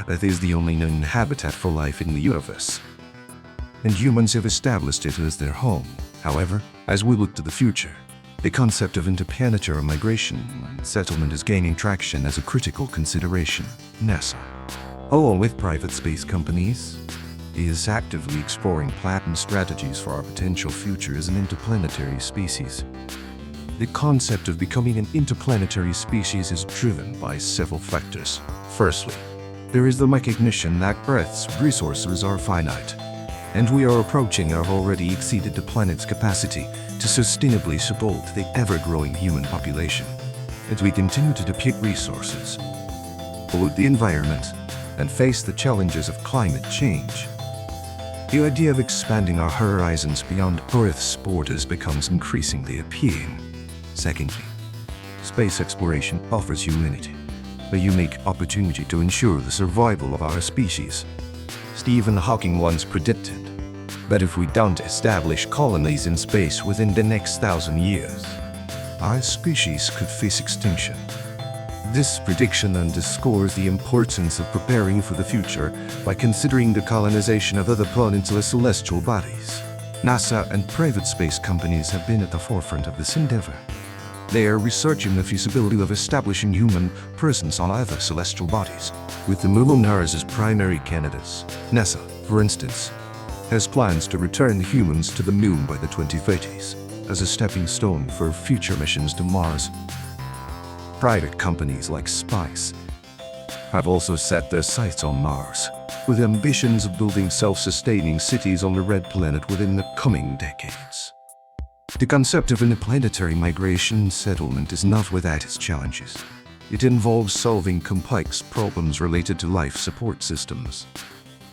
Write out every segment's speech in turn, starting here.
Earth is the only known habitat for life in the universe, and humans have established it as their home. However, as we look to the future, the concept of interplanetary migration and settlement is gaining traction as a critical consideration. NASA, along with private space companies, is actively exploring planned strategies for our potential future as an interplanetary species. The concept of becoming an interplanetary species is driven by several factors. Firstly, there is the recognition that Earth's resources are finite, and we are approaching or have already exceeded the planet's capacity to sustainably support the ever-growing human population. As we continue to deplete resources, pollute the environment, and face the challenges of climate change, the idea of expanding our horizons beyond Earth's borders becomes increasingly appealing. Secondly, space exploration offers humanity a unique opportunity to ensure the survival of our species. Stephen Hawking once predicted that if we don't establish colonies in space within the next 1,000 years, our species could face extinction. This prediction underscores the importance of preparing for the future by considering the colonization of other planetary celestial bodies. NASA and private space companies have been at the forefront of this endeavor. They are researching the feasibility of establishing human presence on other celestial bodies, with the Moon and Mars as primary candidates. NASA, for instance, has plans to return humans to the Moon by the 2030s as a stepping stone for future missions to Mars. Private companies like SpaceX have also set their sights on Mars, with ambitions of building self-sustaining cities on the red planet within the coming decades. The concept of interplanetary migration and settlement is not without its challenges. It involves solving complex problems related to life support systems,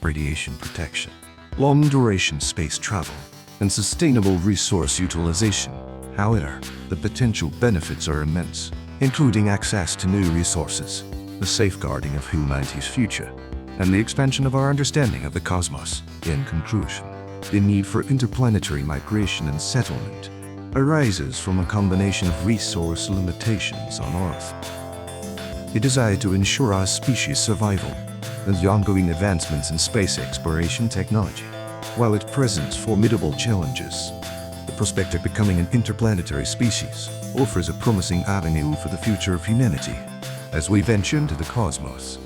radiation protection, long-duration space travel, and sustainable resource utilization. However, the potential benefits are immense, including access to new resources, the safeguarding of humanity's future, and the expansion of our understanding of the cosmos. In conclusion, the need for interplanetary migration and settlement arises from a combination of resource limitations on Earth, the desire to ensure our species' survival, and the ongoing advancements in space exploration technology. While it presents formidable challenges, the prospect of becoming an interplanetary species offers a promising avenue for the future of humanity. As we venture into the cosmos,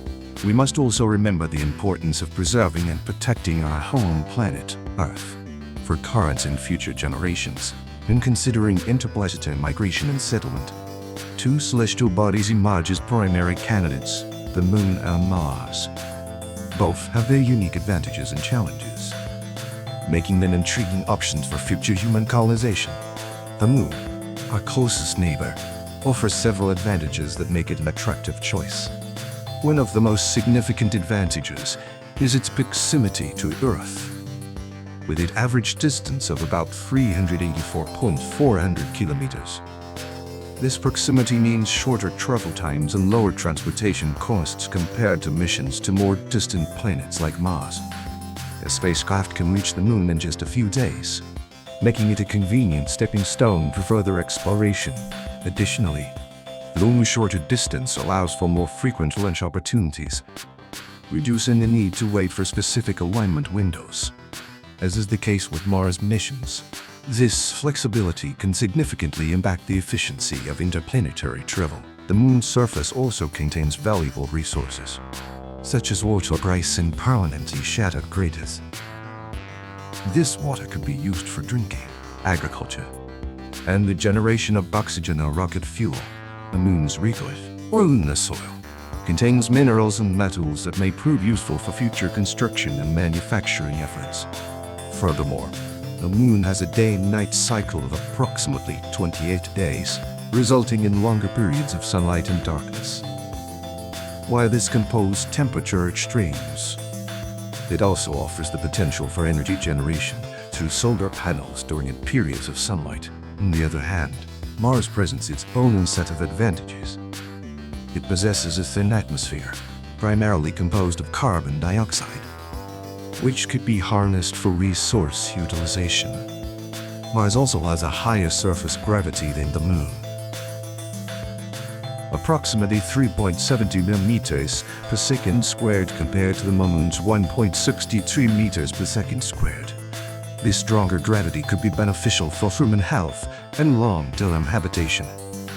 we must also remember the importance of preserving and protecting our home planet, Earth, for current and future generations. In considering interplanetary migration and settlement, two celestial bodies emerge as primary candidates: the Moon and Mars. Both have their unique advantages and challenges, making them intriguing options for future human colonization. The Moon, our closest neighbor, offers several advantages that make it an attractive choice. One of the most significant advantages is its proximity to Earth, with its average distance of about 384.400 kilometers. This proximity means shorter travel times and lower transportation costs compared to missions to more distant planets like Mars. A spacecraft can reach the Moon in just a few days, making it a convenient stepping stone for further exploration. Additionally, the Moon's shorter distance allows for more frequent launch opportunities, reducing the need to wait for specific alignment windows, as is the case with Mars missions. This flexibility can significantly impact the efficiency of interplanetary travel. The Moon's surface also contains valuable resources, such as water ice and permanently shattered craters. This water could be used for drinking, agriculture, and the generation of oxygen or rocket fuel. The Moon's regolith, or lunar soil, contains minerals and metals that may prove useful for future construction and manufacturing efforts. Furthermore, the Moon has a day-and-night cycle of approximately 28 days, resulting in longer periods of sunlight and darkness. While this can pose temperature extremes, it also offers the potential for energy generation through solar panels during periods of sunlight. On the other hand, Mars presents its own set of advantages. It possesses a thin atmosphere, primarily composed of carbon dioxide, which could be harnessed for resource utilization. Mars also has a higher surface gravity than the Moon, approximately 3.70 millimeters per second squared compared to the Moon's 1.63 meters per second squared. This stronger gravity could be beneficial for human health and long-term habitation.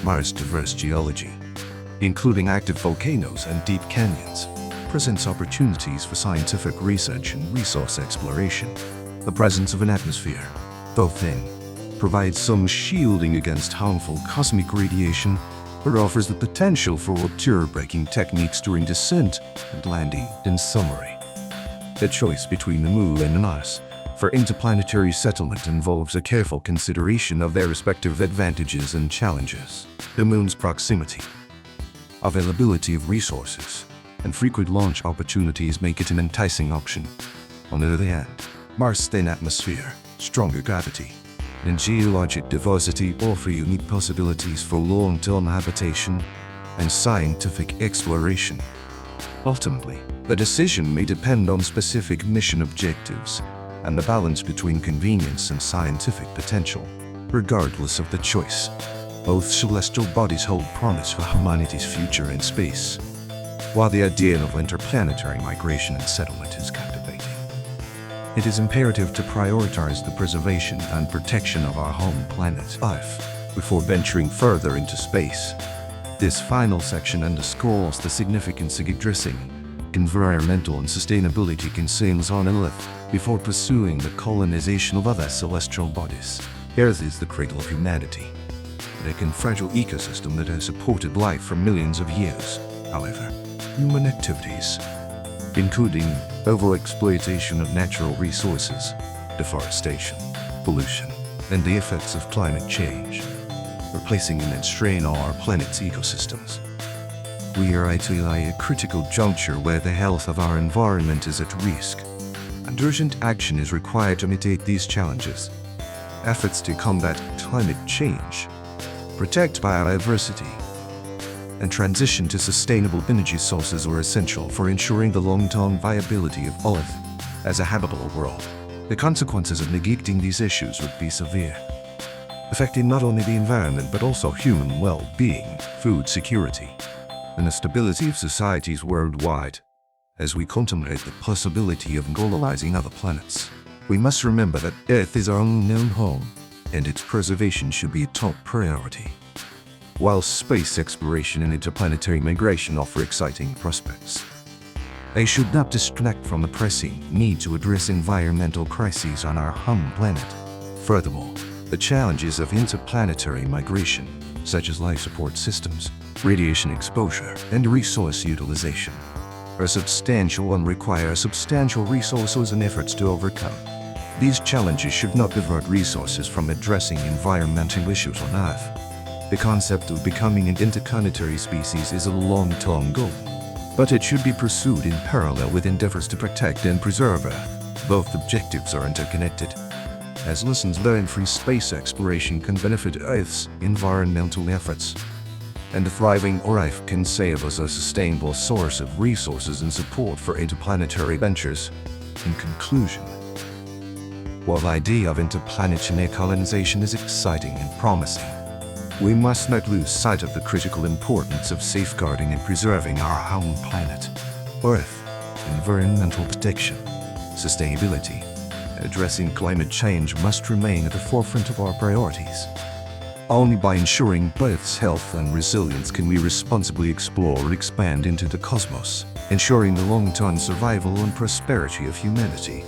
Mars' diverse geology, including active volcanoes and deep canyons, presents opportunities for scientific research and resource exploration. The presence of an atmosphere, though thin, provides some shielding against harmful cosmic radiation, but offers the potential for rupture-breaking techniques during descent and landing. In summary, the choice between the Moon and Mars for interplanetary settlement involves a careful consideration of their respective advantages and challenges. The Moon's proximity, availability of resources, and frequent launch opportunities make it an enticing option. On the other hand, Mars' thin atmosphere, stronger gravity, and geologic diversity offer unique possibilities for long-term habitation and scientific exploration. Ultimately, the decision may depend on specific mission objectives and the balance between convenience and scientific potential. Regardless of the choice, both celestial bodies hold promise for humanity's future in space. While the idea of interplanetary migration and settlement is captivating, it is imperative to prioritize the preservation and protection of our home planet Earth before venturing further into space. This final section underscores the significance of addressing environmental and sustainability concerns on Earth before pursuing the colonization of other celestial bodies. Earth is the cradle of humanity, a fragile ecosystem that has supported life for millions of years. However, human activities, including overexploitation of natural resources, deforestation, pollution, and the effects of climate change, are placing immense strain on our planet's ecosystems. We are at a critical juncture where the health of our environment is at risk, and urgent action is required to mitigate these challenges. Efforts to combat climate change, protect biodiversity, and transition to sustainable energy sources are essential for ensuring the long-term viability of Earth as a habitable world. The consequences of neglecting these issues would be severe, affecting not only the environment but also human well-being, food security, and the stability of societies worldwide. As we contemplate the possibility of colonizing other planets, we must remember that Earth is our unknown home, and its preservation should be a top priority. While space exploration and interplanetary migration offer exciting prospects, they should not distract from the pressing need to address environmental crises on our home planet. Furthermore, the challenges of interplanetary migration, such as life support systems, radiation exposure, and resource utilization, are substantial and require substantial resources and efforts to overcome. These challenges should not divert resources from addressing environmental issues on Earth. The concept of becoming an interplanetary species is a long-term goal, but it should be pursued in parallel with endeavors to protect and preserve Earth. Both objectives are interconnected, as lessons learned from space exploration can benefit Earth's environmental efforts, and a thriving Earth can serve as a sustainable source of resources and support for interplanetary ventures. In conclusion, while the idea of interplanetary colonization is exciting and promising, we must not lose sight of the critical importance of safeguarding and preserving our home planet, Earth. Environmental protection, sustainability, and addressing climate change must remain at the forefront of our priorities. Only by ensuring Earth's health and resilience can we responsibly explore and expand into the cosmos, ensuring the long-term survival and prosperity of humanity.